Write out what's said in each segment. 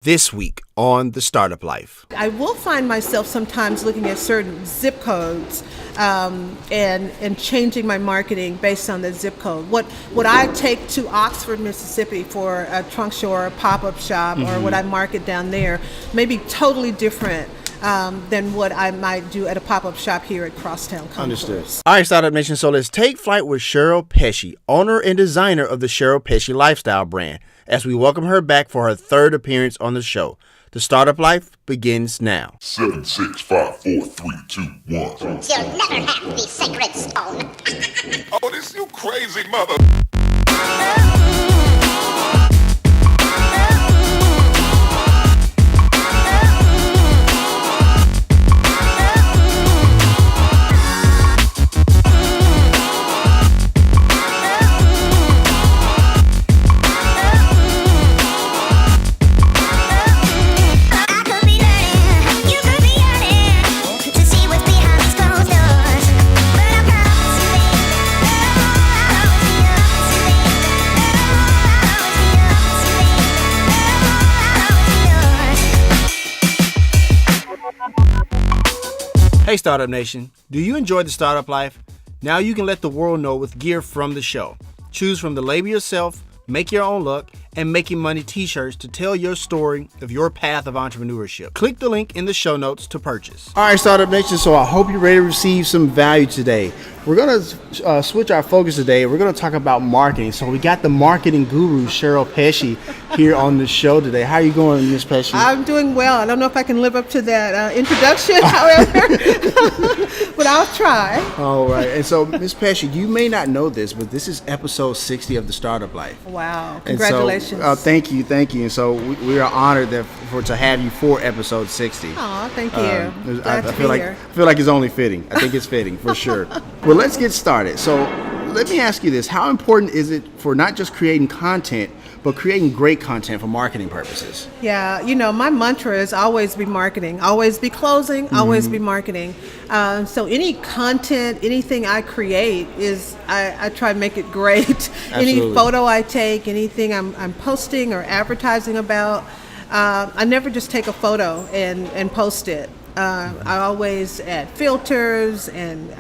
This week on The Startup Life. I will find myself sometimes looking at certain zip codes and changing my marketing based on the zip code. Would I take to Oxford, Mississippi for a trunk show or a pop-up shop, or would I market down there? Maybe totally different than what I might do at a pop-up shop here at Crosstown Concourse. Understood. All right, Startup Nation, so let's take flight with Cheryl Pesce, owner and designer of the Cheryl Pesce Lifestyle Brand, as we welcome her back for her third appearance on the show. The Startup Life begins now. 7, 6, 5, 4, 3, 2, 1. You'll never have the sacred stone. Oh, this you crazy mother. Hey Startup Nation, do you enjoy the Startup Life? Now you can let the world know with gear from the show. Choose from the label yourself, make your own look, and Making Money t-shirts to tell your story of your path of entrepreneurship. Click the link in the show notes to purchase. All right, Startup Nation, so I hope you're ready to receive some value today. We're going to switch our focus today. We're going to talk about marketing. So we got the marketing guru, Cheryl Pesce, here on the show today. How are you going, Ms. Pesce? I'm doing well. I don't know if I can live up to that introduction, however, but I'll try. All right. And so, Ms. Pesce, you may not know this, but this is episode 60 of The Startup Life. Wow. Congratulations. And so, thank you. And so we are honored to have you for episode 60. Oh, thank you. Glad to be here. I feel like it's only fitting. I think it's fitting for sure. Well, let's get started. So let me ask you this. How important is it for not just creating content, but creating great content for marketing purposes? Yeah, my mantra is always be marketing, always be closing, always be marketing. So any content, anything I create I try to make it great. Any photo I take, anything I'm posting or advertising about, I never just take a photo and post it. I always add filters and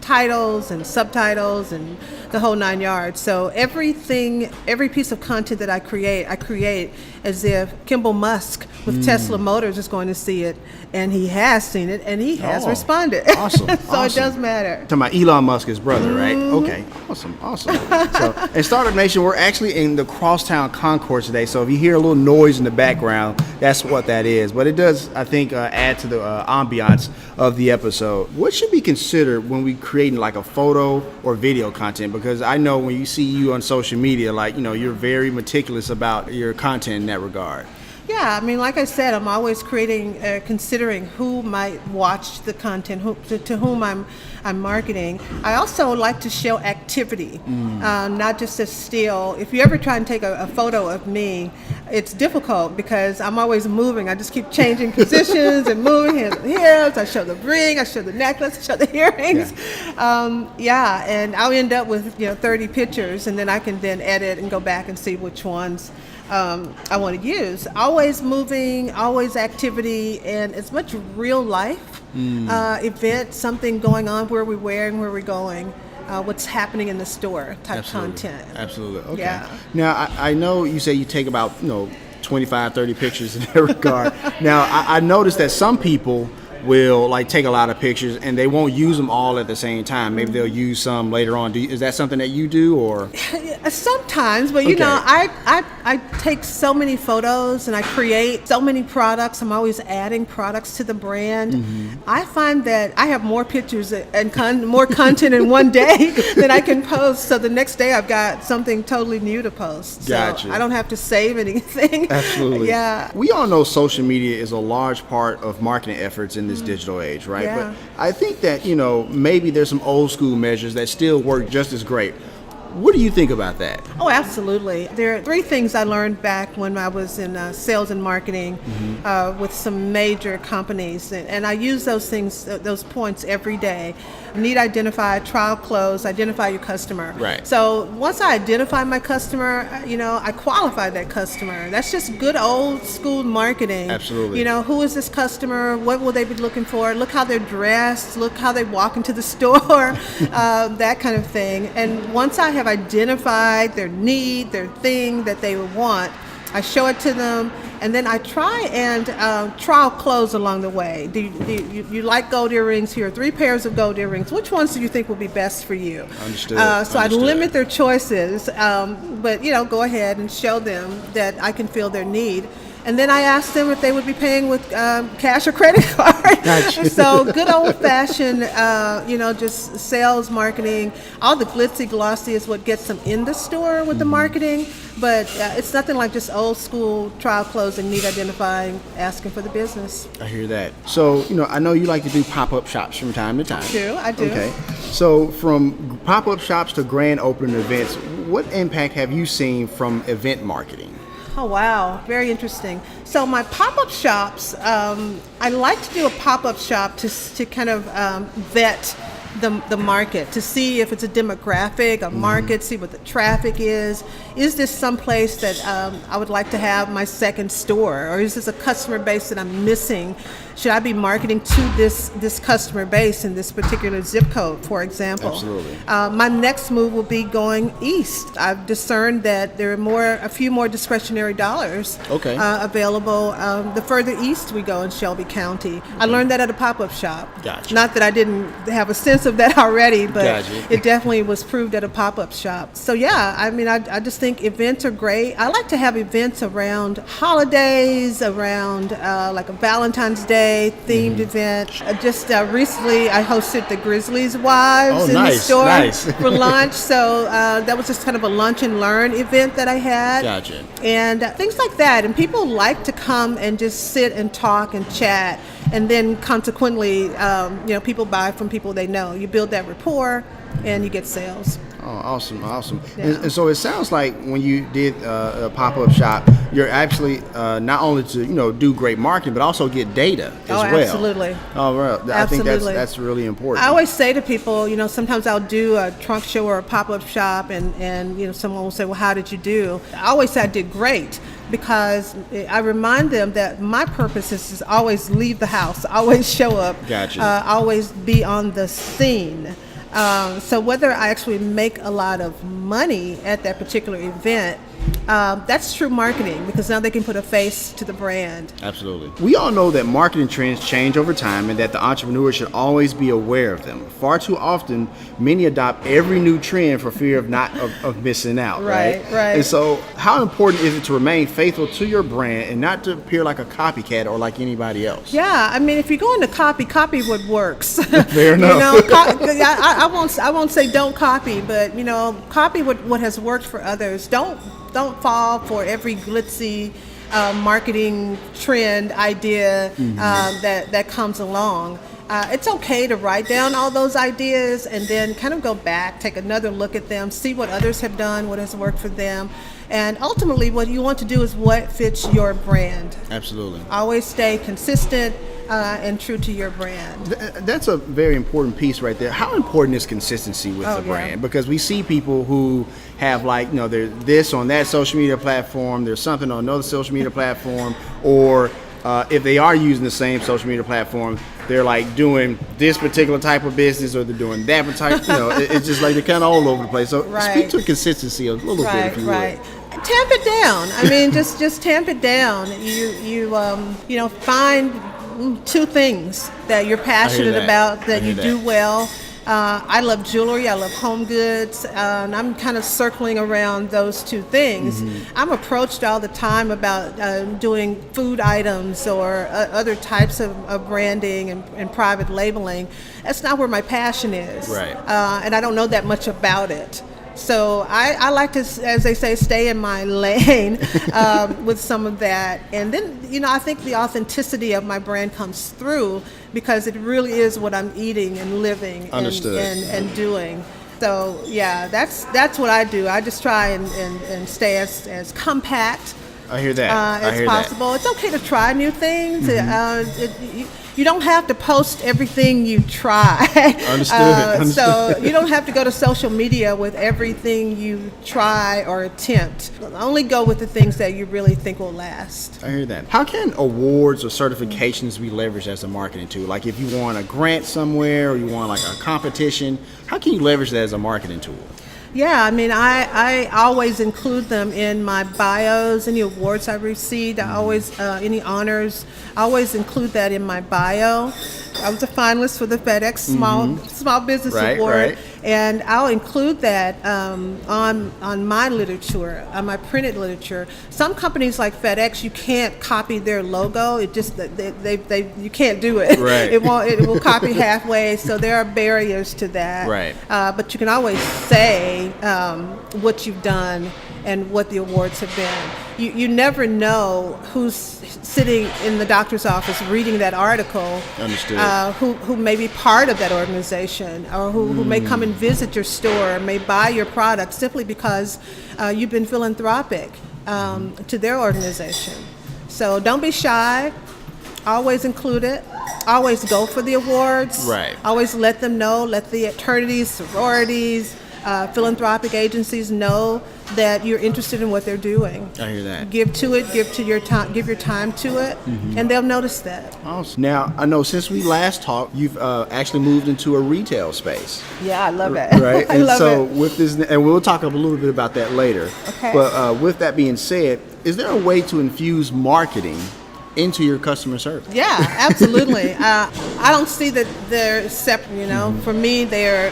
titles and subtitles and the whole 9 yards. So every piece of content that I create as if Kimball Musk with Tesla Motors is going to see it, and he has seen it, and he has responded. Awesome. So it does matter. Talking about Elon Musk, his brother, right? Okay. Awesome. So, in Startup Nation, we're actually in the Crosstown Concourse today. So if you hear a little noise in the background, that's what that is. But it does, I think, add to the ambiance of the episode. What should be considered when we creating like a photo or video content? Because I know when you see you on social media, you're very meticulous about your content in that regard. Yeah, I mean, like I said, I'm always considering who might watch the content, to whom I'm marketing. I also like to show activity, not just a still. If you ever try and take a photo of me, it's difficult because I'm always moving. I just keep changing positions and moving hips. I show the ring, I show the necklace, I show the earrings. And I'll end up with 30 pictures, and then I can then edit and go back and see which ones I want to use. Always moving, always activity, and as much real life event, something going on, where we're wearing, where we're going, what's happening in the store type content. Absolutely. Okay. Yeah. Now, I know you say you take about 25, 30 pictures in that regard. Now, I noticed that some people will take a lot of pictures and they won't use them all at the same time. Maybe they'll use some later on. Is that something that you do, or? Sometimes, but I take so many photos and I create so many products. I'm always adding products to the brand. I find that I have more pictures and more content in one day than I can post. So the next day I've got something totally new to post. Gotcha. So I don't have to save anything. Absolutely. Yeah. We all know social media is a large part of marketing efforts in this digital age, right? Yeah. But I think that, maybe there's some old school measures that still work just as great. What do you think about that? Oh, absolutely. There are three things I learned back when I was in sales and marketing with some major companies. And I use those things, those points every day. Need identify, trial close, identify your customer. Right. So once I identify my customer, I qualify that customer. That's just good old school marketing. Absolutely. Who is this customer? What will they be looking for? Look how they're dressed. Look how they walk into the store. That kind of thing. And once I have identified their need, their thing that they would want, I show it to them, and then I try and trial close along the way. Do you like gold earrings? Here are 3 pairs of gold earrings. Which ones do you think will be best for you? Understood. So I limit their choices, but go ahead and show them that I can fill their need. And then I asked them if they would be paying with cash or credit card. Gotcha. So good old-fashioned, just sales marketing. All the glitzy glossy is what gets them in the store with the marketing. But it's nothing like just old school trial closing, need identifying, asking for the business. I hear that. So, I know you like to do pop-up shops from time to time. I do. Okay. So from pop-up shops to grand opening events, what impact have you seen from event marketing? Oh, wow. Very interesting. So my pop-up shops, I like to do a pop-up shop to kind of vet the market, to see if it's a demographic, a market, see what the traffic is. Is this someplace that I would like to have my second store? Or is this a customer base that I'm missing? Should I be marketing to this customer base in this particular zip code, for example? Absolutely. My next move will be going east. I've discerned that there are a few more discretionary dollars available the further east we go in Shelby County. I learned that at a pop-up shop. Gotcha. Not that I didn't have a sense of that already, but Gotcha. it definitely was proved at a pop-up shop. So yeah, I just think events are great. I like to have events around holidays, around like a Valentine's Day themed event. Just recently I hosted the Grizzlies wives in the store for lunch. So that was just kind of a lunch and learn event that I had. Gotcha. And things like that. And people like to come and just sit and talk and chat. And then consequently, people buy from people they know. You build that rapport and you get sales. Oh, awesome. Yeah. And so it sounds like when you did a pop-up shop, you're actually not only to, do great marketing, but also get data as well. Absolutely. Oh, well, I think Absolutely. that's really important. I always say to people, sometimes I'll do a trunk show or a pop-up shop and someone will say, well, how did you do? I always say I did great, because I remind them that my purpose is to always leave the house, always show up, Gotcha. Always be on the scene. So whether I actually make a lot of money at that particular event, that's true marketing, because now they can put a face to the brand. Absolutely. We all know that marketing trends change over time and that the entrepreneur should always be aware of them. Far too often, many adopt every new trend for fear of missing out. Right. And so how important is it to remain faithful to your brand and not to appear like a copycat or like anybody else? Yeah, if you go into copy what works. Fair enough. I won't say don't copy, but copy what has worked for others. Don't fall for every glitzy marketing trend idea that comes along. It's okay to write down all those ideas and then kind of go back, take another look at them, see what others have done, what has worked for them. And ultimately, what you want to do is what fits your brand. Absolutely. Always stay consistent and true to your brand. That's a very important piece right there. How important is consistency with the brand? Because we see people who have they're this on that social media platform, there's something on another social media platform, or if they are using the same social media platform, they're doing this particular type of business, or they're doing that type. It's just they're kind of all over the place. So speak to consistency a little bit, if you would. Tamp it down. just tamp it down. You find 2 things that you're passionate about, that you do well. I love jewelry, I love home goods, and I'm kind of circling around those 2 things. I'm approached all the time about doing food items or other types of branding and private labeling. That's not where my passion is. Right. And I don't know that much about it. So I like to, as they say, stay in my lane with some of that. And then, I think the authenticity of my brand comes through, because it really is what I'm eating and living and doing. So yeah, that's what I do. I just try and stay as compact I hear that. as possible. It's okay to try new things. You don't have to post everything you try. Understood. So you don't have to go to social media with everything you try or attempt. Only go with the things that you really think will last. I hear that. How can awards or certifications be leveraged as a marketing tool? Like if you want a grant somewhere or you want like a competition, how can you leverage that as a marketing tool? Yeah, I mean, I always include them in my bios, any awards I received, I always, any honors, I always include that in my bio. I was a finalist for the FedEx Small Business Award, right. and I'll include that on my literature, on my printed literature. Some companies like FedEx, you can't copy their logo. It just you can't do it. Right. It will copy halfway. So there are barriers to that. Right. But you can always say what you've done and what the awards have been. You never know who's sitting in the doctor's office reading that article. Understood. Who may be part of that organization, or who may come and visit your store, may buy your product simply because you've been philanthropic to their organization. So don't be shy. Always include it. Always go for the awards. Right. Always let them know. Let the fraternities, sororities, philanthropic agencies know that you're interested in what they're doing. I hear that. Give your time to it, and they'll notice that. Awesome. Now, I know since we last talked, you've actually moved into a retail space. Yeah, I love it. Right? I And love so it. with this, and we'll talk a little bit about that later. Okay. But with that being said, is there a way to infuse marketing into your customer service? Yeah, absolutely. I don't see that they're separate. You know, for me, they're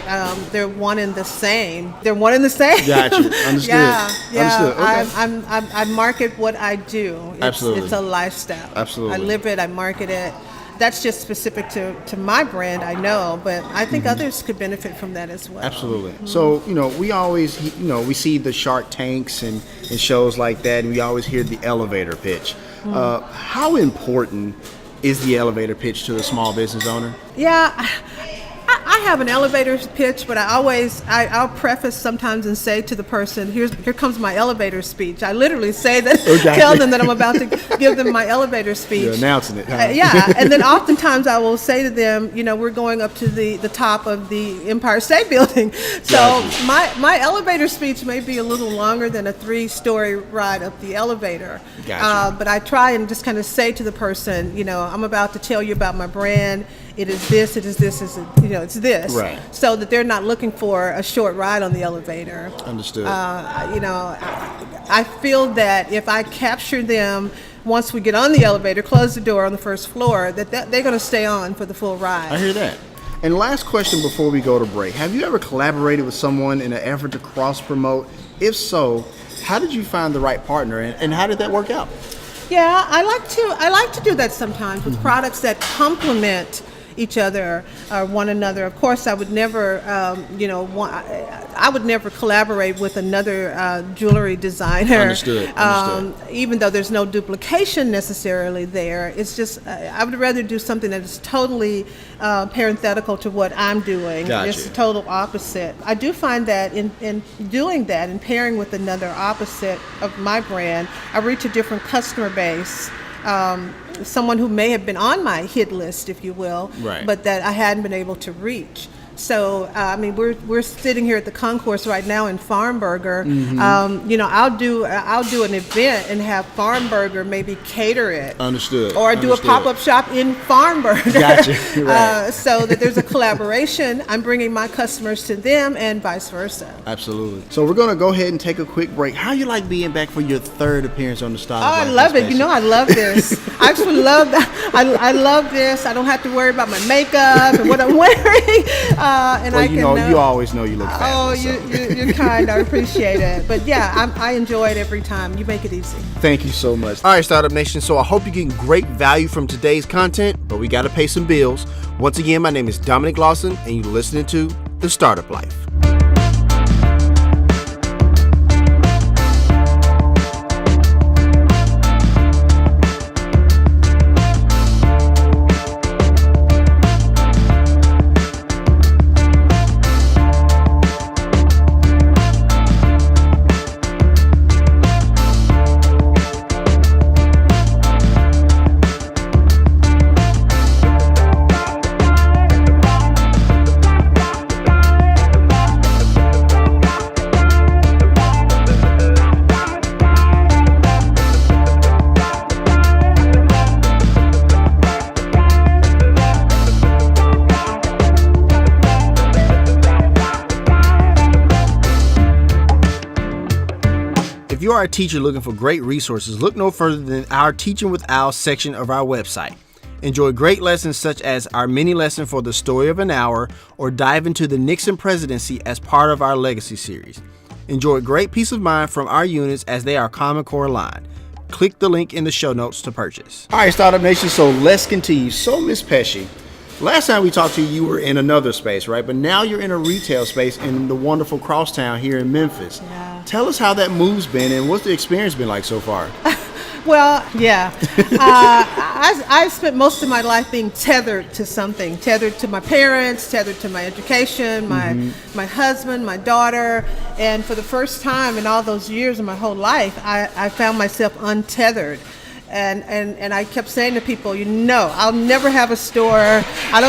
one and the same. They're one and the same. Gotcha. Understood. Yeah. Understood. Okay. I market what I do. Absolutely. It's a lifestyle. Absolutely. I live it. I market it. That's just specific to my brand, I know, but I think others could benefit from that as well. Absolutely. So, we always, we see the Shark Tanks and shows like that, and we always hear the elevator pitch. How important is the elevator pitch to the small business owner? Yeah, I have an elevator pitch, but I'll preface sometimes and say to the person, here comes my elevator speech. I literally say that, tell them that I'm about to give them my elevator speech. You're announcing it, huh? Yeah, and then oftentimes I will say to them, we're going up to the top of the Empire State Building. So Gotcha. my elevator speech may be a little longer than a 3-story ride up the elevator. Gotcha. But I try and just kind of say to the person, I'm about to tell you about my brand. It is this, it's this. Right. So that they're not looking for a short ride on the elevator. Understood. I feel that if I capture them once we get on the elevator, close the door on the first floor, that they're going to stay on for the full ride. I hear that. And last question before we go to break. Have you ever collaborated with someone in an effort to cross-promote? If so, how did you find the right partner, and how did that work out? Yeah, I like to do that sometimes with products that complement each other or one another. Of course, I would never, I would never collaborate with another jewelry designer. Understood. Even though there's no duplication necessarily there. It's just I would rather do something that is totally parenthetical to what I'm doing. Gotcha. It's the total opposite. I do find that in doing that and pairing with another opposite of my brand, I reach a different customer base. Someone who may have been on my hit list, if you will, right, but that I hadn't been able to reach. So, we're sitting here at the Concourse right now in Farmburger. I'll do an event and have Farmburger maybe cater it. Understood. Or do a pop-up shop in Farmburger. Gotcha. Right. So that there's a collaboration. I'm bringing my customers to them and vice versa. Absolutely. So we're going to go ahead and take a quick break. How you like being back for your third appearance on the Startup Life? I love it. I love this. I actually love that. I love this. I don't have to worry about my makeup and what I'm wearing. You always know you look fabulous. Oh, you're kind. I appreciate it. But yeah, I enjoy it every time. You make it easy. Thank you so much. All right, Startup Nation. So I hope you're getting great value from today's content, but we got to pay some bills. Once again, my name is Dominic Lawson, and you're listening to The Startup Life. you are a teacher looking for great resources, look no further than our Teaching with Al section of our website. Enjoy great lessons such as our mini lesson for the story of an hour, or dive into the Nixon presidency as part of our legacy series. Enjoy great peace of mind from our units as they are Common Core aligned. Click the link in the show notes to purchase. All right, Startup Nation, so let's continue. So, Ms. Pesce, last time we talked to you, you were in another space, right? But now you're in a retail space in the wonderful Crosstown here in Memphis. Yeah. Tell us how that move's been and what's the experience been like so far? Well, yeah. I spent most of my life being tethered to something, tethered to my parents, tethered to my education, my husband, my daughter. And for the first time in all those years of my whole life, I found myself untethered. And I kept saying to people, I'll never have a store. I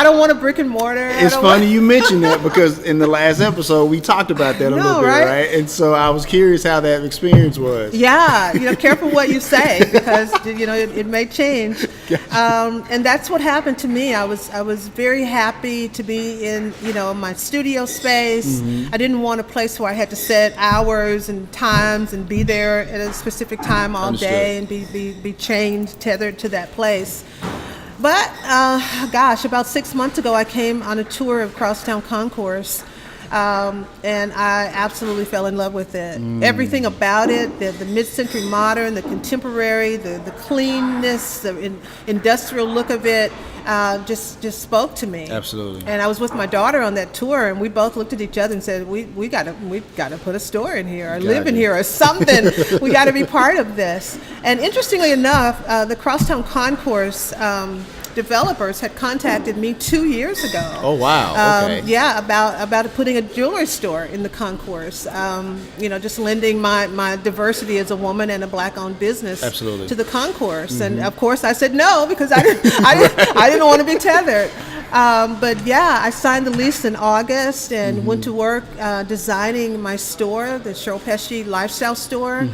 don't want a brick and mortar. It's funny you mentioned that because in the last episode we talked about that a little bit, right? And so I was curious how that experience was. Yeah, careful what you say because it may change. And that's what happened to me. I was very happy to be in my studio space. I didn't want a place where I had to set hours and times and be there at a specific time all day and be chained, tethered to that place. But about 6 months ago, I came on a tour of Crosstown Concourse, and I absolutely fell in love with it. Everything about it, the mid-century modern, the contemporary, the cleanness, the industrial look of it, just spoke to me. Absolutely. And I was with my daughter on that tour, and we both looked at each other and said, "We've got to put a store in here, or live in here, or something. We got to be part of this." And interestingly enough, the Crosstown Concourse developers had contacted me 2 years ago. Oh wow! Okay. Yeah, about putting a jewelry store in the Concourse. Just lending my diversity as a woman and a black-owned business to the Concourse. And of course, I said no because I didn't want to be tethered. But yeah, I signed the lease in August and went to work designing my store, the Cheryl Pesce Lifestyle Store,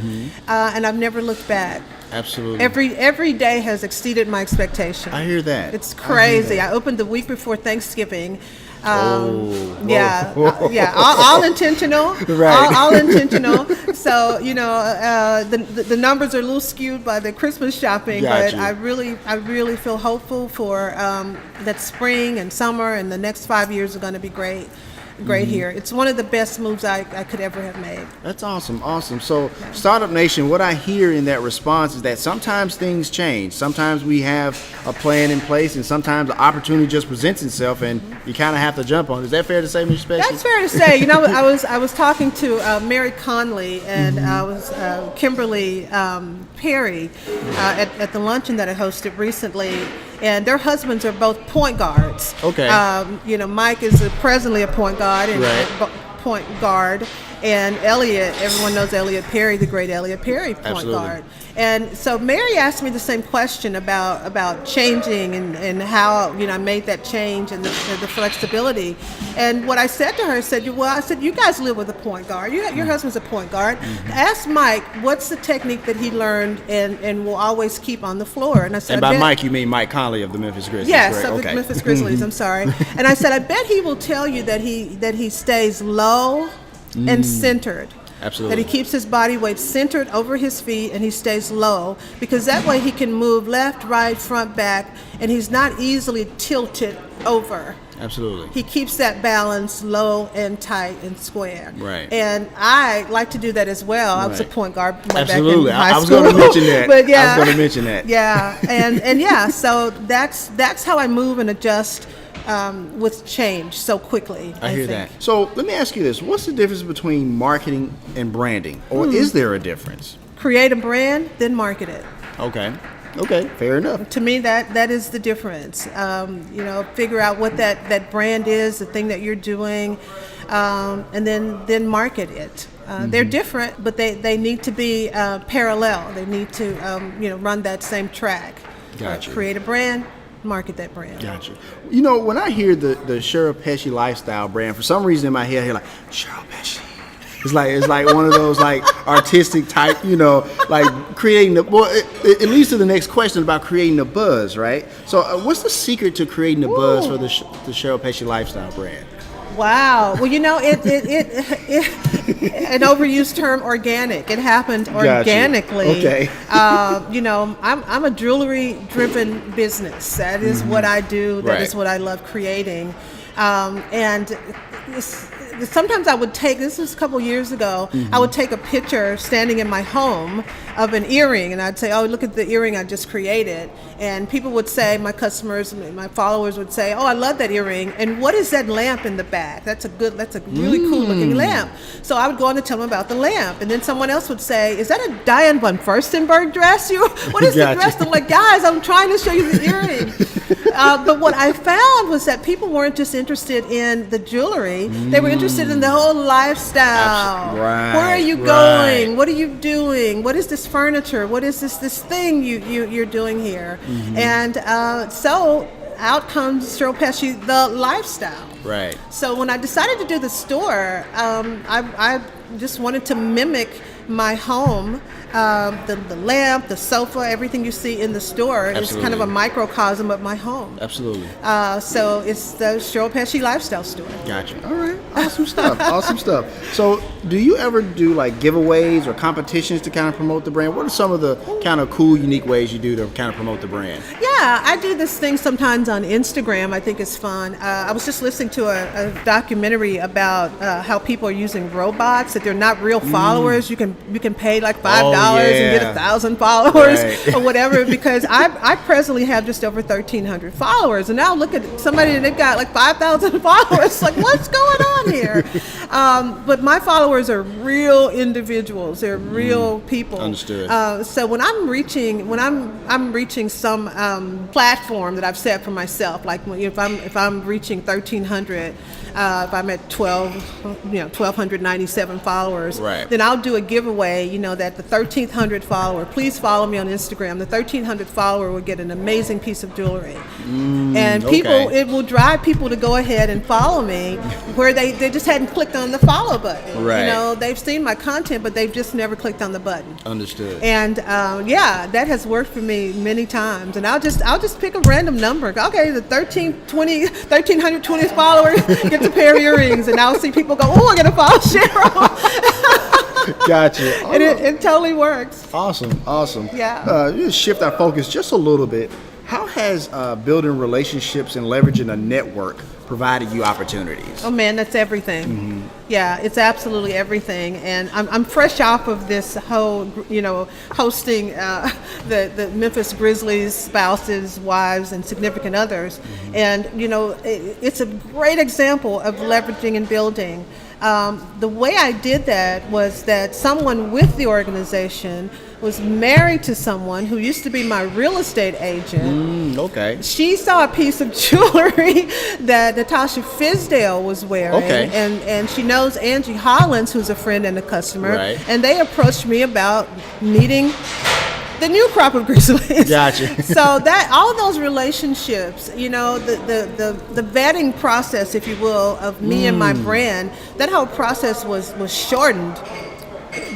and I've never looked back. Absolutely. Every day has exceeded my expectations. I hear that. It's crazy. I opened the week before Thanksgiving. All intentional. Right. All intentional. So the numbers are a little skewed by the Christmas shopping, but I really feel hopeful for that spring and summer and the next 5 years are going to be great here. It's one of the best moves I could ever have made. That's awesome. So Startup Nation, what I hear in that response is that sometimes things change. Sometimes we have a plan in place and sometimes the opportunity just presents itself and you kind of have to jump on it. Is that fair to say, Ms. Pesce? That's fair to say. I was talking to Mary Conley and I was Kimberly Perry at the luncheon that I hosted recently. And their husbands are both point guards. Okay. Mike is presently a point guard and Elliot, everyone knows Elliot Perry, the great Elliot Perry, point guard. And so Mary asked me the same question about changing and how I made that change and the flexibility. And what I said to her, I said, you guys live with a point guard. Your husband's a point guard. Ask Mike what's the technique that he learned and will always keep on the floor. And I said, and by Mike you mean Mike Conley of the Memphis Grizzlies? Yes, of the Memphis Grizzlies. I'm sorry. And I said, I bet he will tell you that he stays low and centered. Absolutely. That he keeps his body weight centered over his feet and he stays low because that way he can move left, right, front, back, and he's not easily tilted over. Absolutely. He keeps that balance low and tight and square. Right. And I like to do that as well. I was a point guard back in high I was school. going to mention that. But yeah. I was going to mention that. Yeah. And yeah, so that's how I move and adjust with change so quickly. I hear that. So let me ask you this. What's the difference between marketing and branding? Or is there a difference? Create a brand, then market it. Okay, fair enough. To me, that is the difference. Figure out what that brand is, the thing that you're doing, and then market it. They're different, but they need to be parallel. They need to run that same track. Gotcha. Create a brand, market that brand. Gotcha. When I hear the Cheryl Pesce Lifestyle Brand, for some reason in my head I hear like Cheryl Pesce. It's like one of those like artistic type, like creating it leads to the next question about creating a buzz, right? So what's the secret to creating a buzz for the Cheryl Pesce Lifestyle Brand? Wow. Well, an overused term, organic. It happened organically. Okay. I'm a jewelry-driven business. That is what I do. That is what I love creating. Sometimes I would take, this was a couple years ago, I would take a picture standing in my home of an earring, and I'd say, oh, look at the earring I just created. And people would say, my customers, my followers would say, oh, I love that earring. And what is that lamp in the back? That's a really cool looking lamp. So I would go on to tell them about the lamp. And then someone else would say, is that a Diane von Furstenberg dress? What is the dress? I'm like, guys, I'm trying to show you the earring. But what I found was that people weren't just interested in the jewelry. They were interested in the whole lifestyle. Right, where are you going? What are you doing? What is this furniture? What is this thing you're doing here? And so out comes Cheryl Pesce, the lifestyle. Right. So when I decided to do the store, I just wanted to mimic my home. The lamp, the sofa, everything you see in the store is kind of a microcosm of my home. Absolutely. So it's the Cheryl Pesce Lifestyle Store. Gotcha. All right. Awesome stuff. Awesome stuff. So do you ever do like giveaways or competitions to kind of promote the brand? What are some of the kind of cool, unique ways you do to kind of promote the brand? Yeah, I do this thing sometimes on Instagram. I think it's fun. I was just listening to a documentary about how people are using robots, that they're not real followers. You can pay like $5 and get 1,000 followers or whatever, because I presently have just over 1,300 followers, and now look at somebody and they've got like 5,000 followers. Like, what's going on here? But my followers are real individuals. They're real people. Understood. So when I'm reaching some platform that I've set for myself, like if I'm reaching 1,300. If I'm at 1,297 followers, then I'll do a giveaway, that the 1,300 follower, please follow me on Instagram. The 1,300 follower will get an amazing piece of jewelry. And it will drive people to go ahead and follow me where they just hadn't clicked on the follow button. Right. They've seen my content, but they've just never clicked on the button. Understood. And that has worked for me many times. And I'll just pick a random number. Okay, the 1,320th follower gets a pair of earrings, and I'll see people go, oh, I'm going to follow Cheryl. Gotcha. And it totally works. Awesome. Yeah. Just shift our focus just a little bit. How has building relationships and leveraging a network provided you opportunities? Oh man, that's everything. Yeah, it's absolutely everything. And I'm fresh off of this whole, hosting the Memphis Grizzlies spouses, wives, and significant others. And, it's a great example of leveraging and building. The way I did that was that someone with the organization was married to someone who used to be my real estate agent. She saw a piece of jewelry that Natasha Fisdale was wearing, and she knows Angie Hollins, who's a friend and a customer, and they approached me about meeting the new crop of Grizzlies. Gotcha. So that all of those relationships, the vetting process, if you will, of me and my brand, that whole process was shortened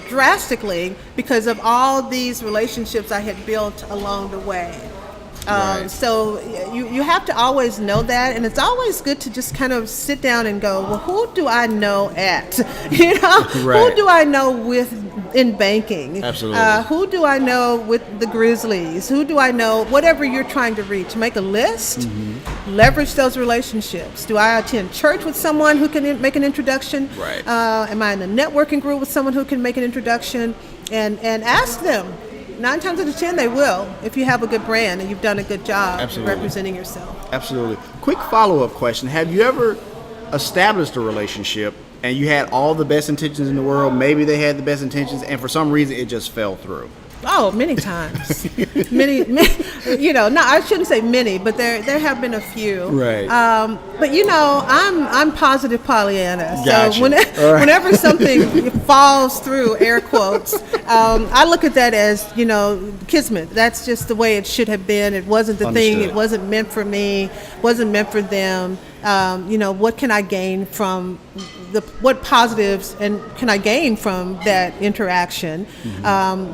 drastically because of all these relationships I had built along the way. So you have to always know that, and it's always good to just kind of sit down and go, well, who do I know at? Who do I know with in banking? Absolutely. Who do I know with the Grizzlies? Who do I know? Whatever you're trying to reach, make a list. Leverage those relationships. Do I attend church with someone who can make an introduction? Am I in a networking group with someone who can make an introduction? And ask them. 9 times out of 10 they will, if you have a good brand and you've done a good job representing yourself. Absolutely. Quick follow-up question. Have you ever established a relationship and you had all the best intentions in the world, maybe they had the best intentions, and for some reason it just fell through? Oh, many times. many, no, I shouldn't say many, but there have been a few. Right. But I'm positive Pollyanna. Gotcha. So whenever something falls through, air quotes, I look at that as, kismet. That's just the way it should have been. It wasn't the thing. It wasn't meant for me. Wasn't meant for them. What can I gain from what positives and can I gain from that interaction?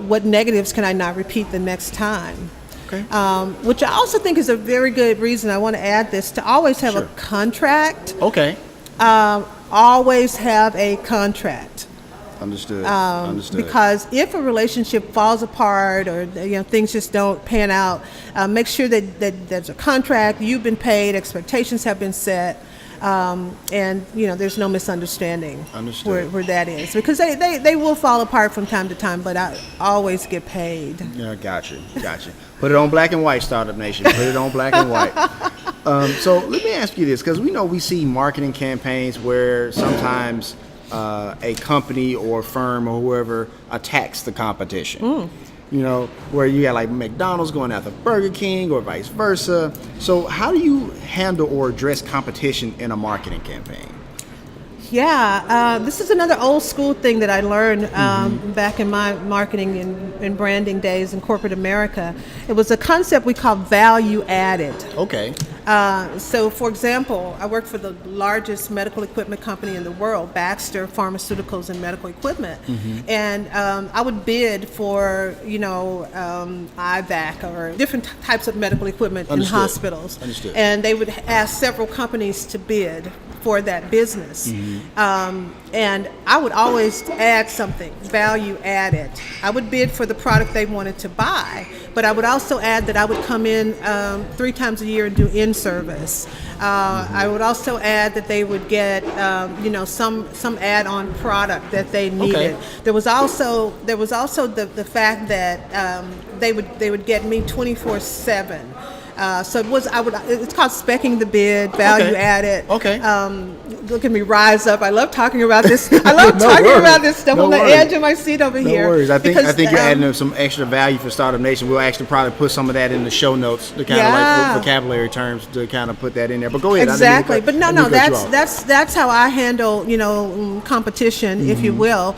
What negatives can I not repeat the next time? Which I also think is a very good reason, I want to add this, to always have a contract. Always have a contract. Understood. Because if a relationship falls apart or things just don't pan out, make sure that there's a contract, you've been paid, expectations have been set, and there's no misunderstanding where that is, because they will fall apart from time to time, but I always get paid. Yeah, gotcha. Put it on black and white, Startup Nation. Put it on black and white. So let me ask you this, because we see marketing campaigns where sometimes a company or firm or whoever attacks the competition. Where you got like McDonald's going after Burger King or vice versa. So how do you handle or address competition in a marketing campaign? Yeah, this is another old school thing that I learned back in my marketing and branding days in corporate America. It was a concept we call value added. Okay. So, for example, I worked for the largest medical equipment company in the world, Baxter Pharmaceuticals and Medical Equipment. And I would bid for, IVAC or different types of medical equipment in hospitals. Understood. And they would ask several companies to bid for that business. And I would always add something, value added. I would bid for the product they wanted to buy, but I would also add that I would come in 3 times a year and do in-service. I would also add that they would get, some add-on product that they needed. Okay. There was also the fact that they would get me 24/7. So it's called speccing the bid, value added. Okay. Look at me rise up. I love talking about this. I love talking about this stuff on the edge of my seat over here. No worries. I think you're adding some extra value for Startup Nation. We'll actually probably put some of that in the show notes, to kind of like vocabulary terms to kind of put that in there. But go ahead. Exactly. But that's how I handle competition, if you will.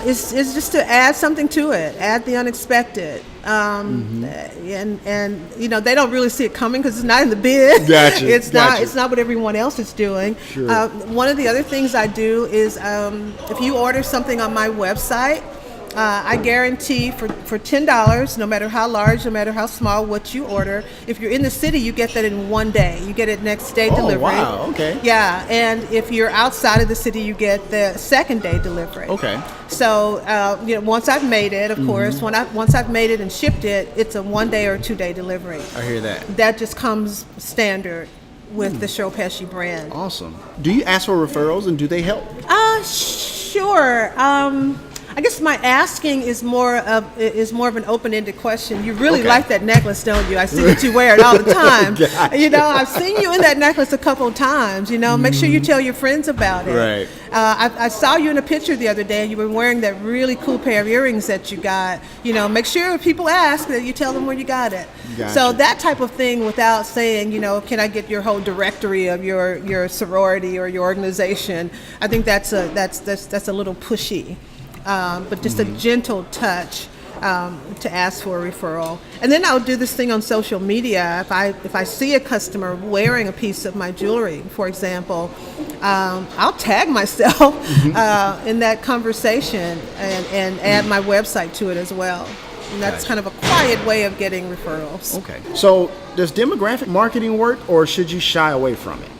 Is just to add something to it, add the unexpected, and they don't really see it coming because it's not in the bid. Gotcha. It's not what everyone else is doing. Sure. One of the other things I do is if you order something on my website, I guarantee for $10, no matter how large, no matter how small, what you order. If you're in the city, you get that in one day. You get it next day delivery. Oh, wow. Okay. Yeah, and if you're outside of the city, you get the second day delivery. Okay. So, once I've made it, of course, once I've made it and shipped it, it's a 1 day or 2 day delivery. I hear that. That just comes standard with the Cheryl Pesce brand. Awesome. Do you ask for referrals, and do they help? Sure. I guess my asking is more of an open-ended question. You really like that necklace, don't you? I see that you wear it all the time. I've seen you in that necklace a couple of times. Make sure you tell your friends about it. Right. I saw you in a picture the other day, and you were wearing that really cool pair of earrings that you got. Make sure if people ask that you tell them where you got it. Gotcha. So that type of thing, without saying, can I get your whole directory of your sorority or your organization? I think that's a little pushy. But just a gentle touch to ask for a referral. And then I'll do this thing on social media. If I see a customer wearing a piece of my jewelry, for example, I'll tag myself in that conversation and add my website to it as well. And that's kind of a quiet way of getting referrals. Okay. So does demographic marketing work, or should you shy away from it?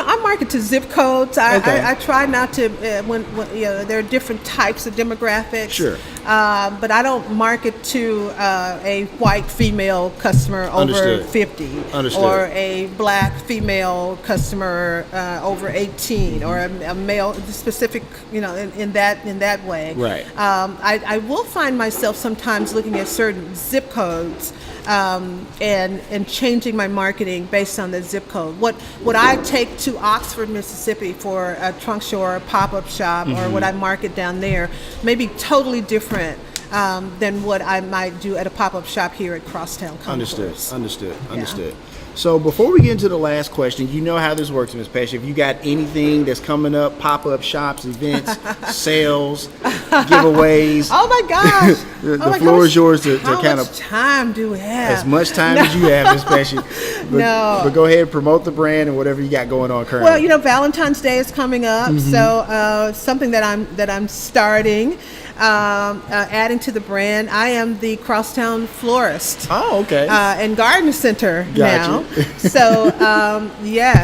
I market to zip codes. I try not to, when there are different types of demographics. Sure. But I don't market to a white female customer over 50. Understood. Or a black female customer over 18, or a male specific, in that way. Right. I will find myself sometimes looking at certain zip codes and changing my marketing based on the zip code. What I take to Oxford, Mississippi for a trunk show or a pop-up shop, or what I market down there may be totally different than what I might do at a pop-up shop here at Crosstown Concourse. Understood. So before we get into the last question, you know how this works, Ms. Pesce. If you got anything that's coming up, pop-up shops, events, sales, giveaways. Oh my gosh. the floor is yours to kind of... How much time do we have? As much time as you have, Ms. Pesce. But go ahead and promote the brand and whatever you got going on currently. Well, Valentine's Day is coming up, so something that I'm starting. adding to the brand, I am the Crosstown florist. Oh, okay. And garden center now. Gotcha.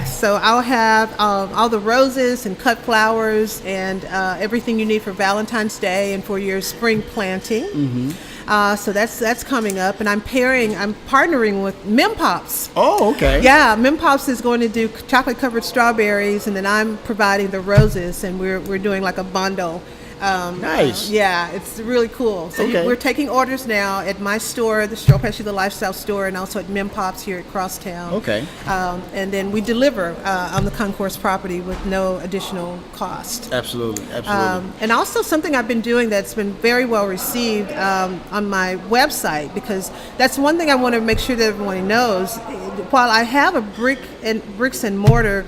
So I'll have all the roses and cut flowers and everything you need for Valentine's Day and for your spring planting. Mm-hmm. So that's coming up, and I'm partnering with Mem Pops. Oh, okay. Yeah, Mem Pops is going to do chocolate covered strawberries, and then I'm providing the roses, and we're doing like a bundle. Nice. Yeah, it's really cool. So Okay. we're taking orders now at my store, the Cheryl Pesce Lifestyle Store, and also at Mem Pops here at Crosstown. Okay. And then we deliver on the Concourse property with no additional cost. Absolutely. And also something I've been doing that's been very well received on my website, because that's one thing I want to make sure that everyone knows. While I have a bricks and mortar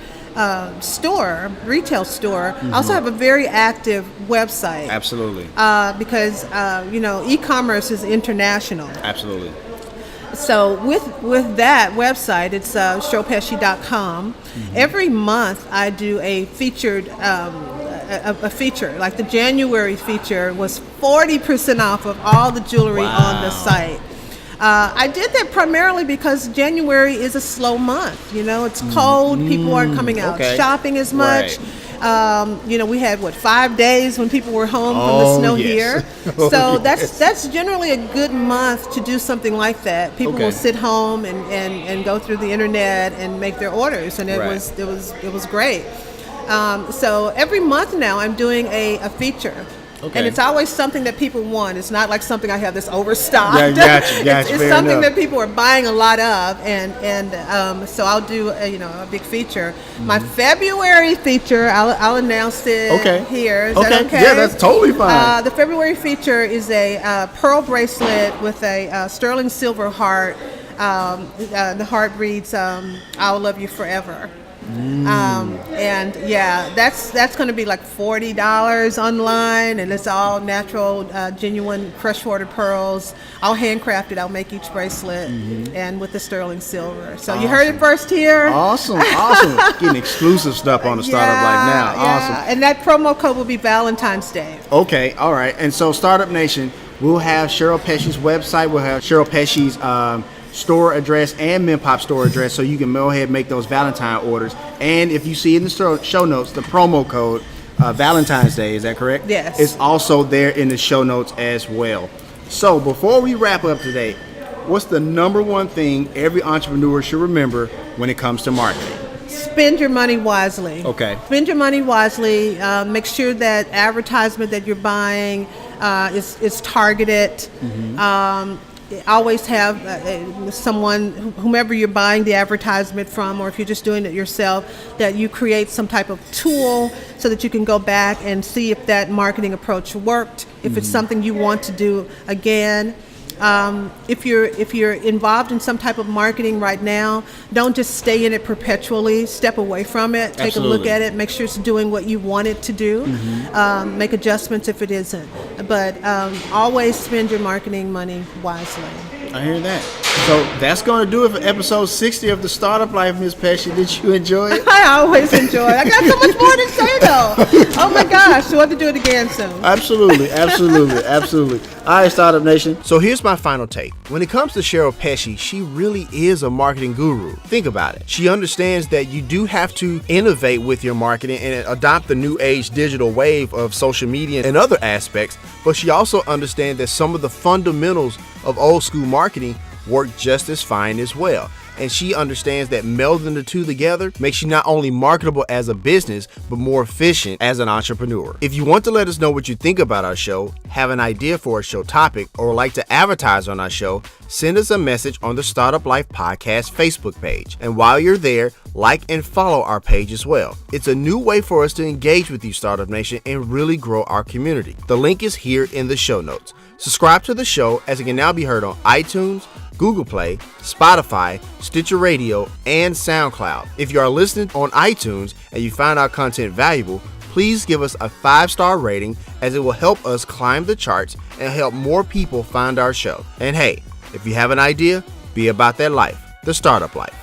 retail store, I also have a very active website. Absolutely. Because e-commerce is international. Absolutely. So with that website, it's CherylPesce.com. Mm-hmm. Every month I do a featured a feature. Like the January feature was 40% off of all the jewelry on the site. I did that primarily because January is a slow month. It's cold. People aren't coming out shopping as much. Right. We had 5 days when people were home from the snow here. So that's generally a good month to do something like that. People will sit home and go through the internet and make their orders, and it was great. So every month now I'm doing a feature. Okay. And it's always something that people want. It's not like something I have that's overstocked. Yeah, gotcha. It's something that people are buying a lot of, and so I'll do a big feature. Mm-hmm. My February feature, I'll announce it here. Is that okay? Yeah, that's totally fine. The February feature is a pearl bracelet with a sterling silver heart. The heart reads, "I will love you forever." And that's going to be like $40 online, and it's all natural, genuine freshwater pearls. I'll handcraft it. I'll make each bracelet, and with the sterling silver. So you heard it first here. Awesome. Getting exclusive stuff on the Startup Life now. Awesome. And that promo code will be Valentine's Day. Okay, all right. And so Startup Nation, we'll have Cheryl Pesce's website. We'll have Cheryl Pesce's store address and Mem Pop store address, so you can go ahead and make those Valentine orders. And if you see in the show notes, the promo code Valentine's Day, is that correct? Yes. It's also there in the show notes as well. So before we wrap up today, what's the number one thing every entrepreneur should remember when it comes to marketing? Spend your money wisely. Okay. Spend your money wisely. Make sure that advertisement that you're buying is targeted. Mm-hmm. Always have someone, whomever you're buying the advertisement from, or if you're just doing it yourself, that you create some type of tool so that you can go back and see if that marketing approach worked, if it's something you want to do again. If you're involved in some type of marketing right now, don't just stay in it perpetually. Step away from it. Take a look at it. Make sure it's doing what you want it to do. Mm-hmm. Make adjustments if it isn't. But always spend your marketing money wisely. I hear that. So that's going to do it for episode 60 of the Startup Life, Ms. Pesce. Did you enjoy it? I always enjoy it. I got so much more to say, though. Oh, my gosh. We'll have to do it again soon. Absolutely. All right, Startup Nation. So here's my final take. When it comes to Cheryl Pesce, she really is a marketing guru. Think about it. She understands that you do have to innovate with your marketing and adopt the new age digital wave of social media and other aspects, but she also understands that some of the fundamentals of old school marketing work just as fine as well. And she understands that melding the two together makes you not only marketable as a business, but more efficient as an entrepreneur. If you want to let us know what you think about our show, have an idea for a show topic, or would like to advertise on our show, send us a message on the Startup Life Podcast Facebook page. And while you're there, like and follow our page as well. It's a new way for us to engage with you, Startup Nation, and really grow our community. The link is here in the show notes. Subscribe to the show, as it can now be heard on iTunes, Google Play, Spotify, Stitcher Radio, and SoundCloud. If you are listening on iTunes and you find our content valuable, please give us a 5-star rating, as it will help us climb the charts and help more people find our show. And hey, if you have an idea, be about that life, the Startup Life.